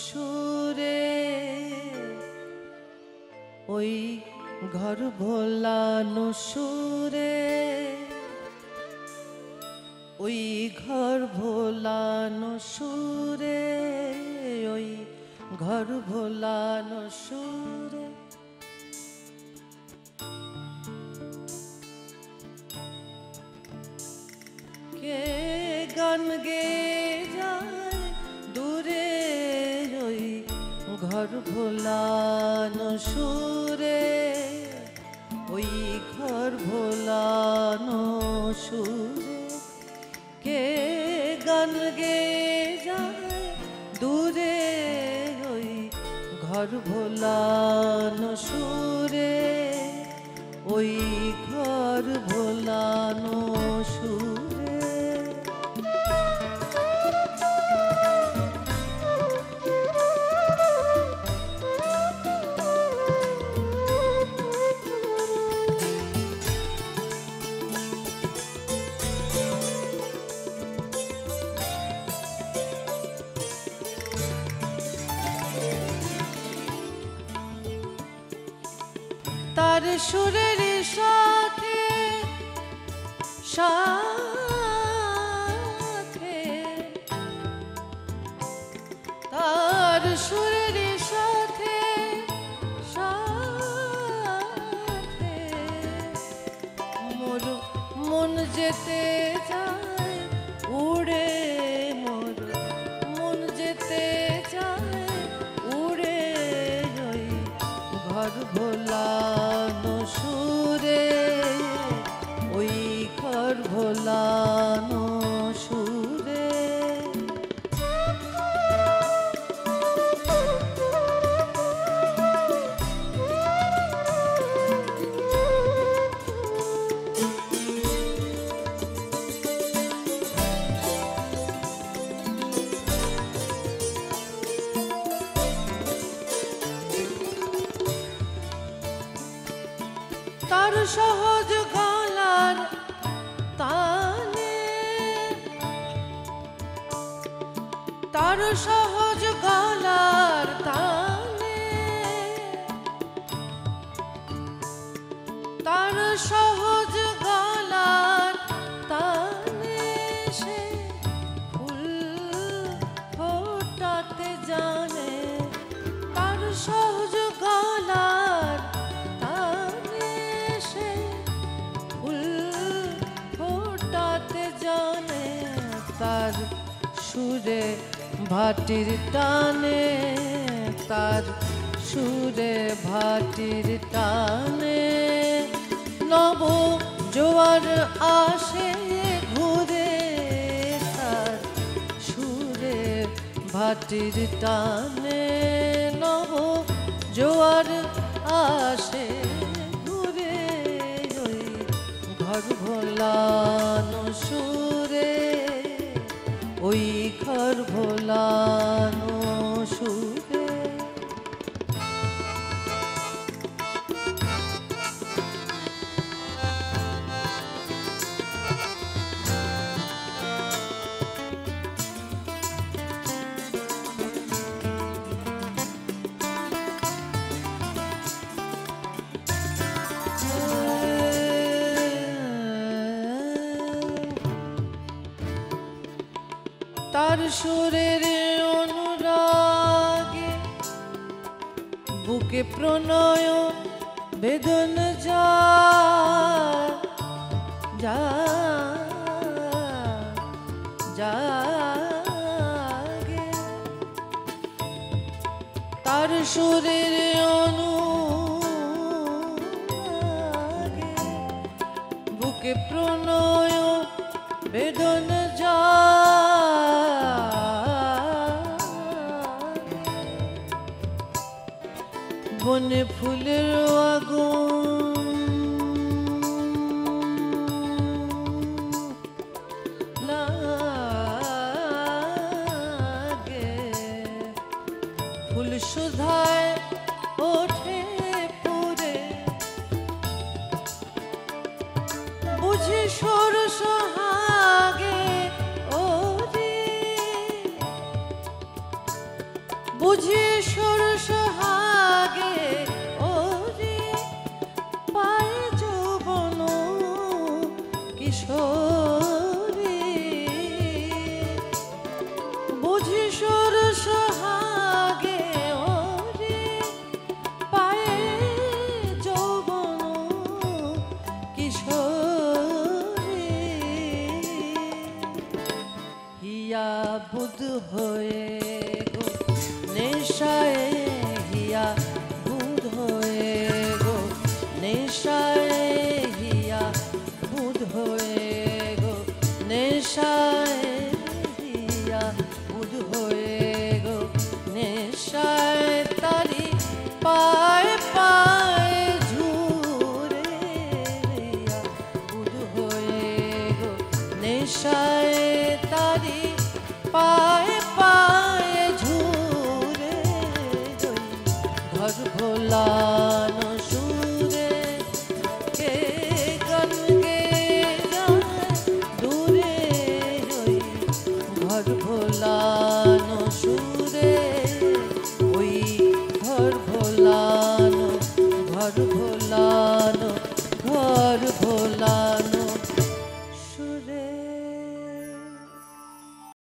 সুরে ওই ঘর ভোলানো সুরে ওই ঘর ভোলানো সুরে ওই ঘর ভোলানো সুরে কে গান গে যায় দূরে ওই ঘর ভোলানো সুরে ওই ঘর ভোলানো সুরে কে গান গে যায় দূরে ওই ঘর ভোলানো সুরে ওই ঘর ভোলানো সুরে তার সুরের সাথে সাথে তার সুরের সাথে সাথে মোর মন যেতে যায় উড়ে মোর মন যেতে যায় উড়ে ওই ঘর ভোলানো সুরে ওই ঘর ভোলানো সুরে তার সহজ গলার তানে তার সহজ গলার তানে তার সহজ গলার তানে সে ফুল ফোটাতে জানে তার সহজ গলার তার সুরে ভাটির টানে তার সুরে ভাটির টানে নব জোয়ার আসে ঘুরে তার সুরে ভাটির টানে নব জোয়ার আসে ঘুরে ওই ঘর ভোলানো সুরে ওই ঘর ভোলানো সুরে তার সুরের অনুরাগে বুকে প্রণয় বেদন জাগে তার সুরের অনুরাগে বুকে প্রণয় বেদন বনে ফুলের আগুন লাগে ফুল সুধায় ওঠে পুরে বুঝি সুর সোহাগে ওরে বুধ হয়ে গো নেশায় হিয়া বুধ হয়ে গো নেশায় হিয়া বুধ হয়ে গো নেশায় হিয়া বুধ হয়ে গো নেশায় তারি পায় পায় ঝুরে হিয়া বুধ হয়ে গো নেশায় তারি পায়ে পায়ে ঝুরে ঘর ভোলানো সুরে কে গান গে যায় দূরে ঘর ভোলানো সুরে ওই ঘর ভোলানো ঘর ভোলা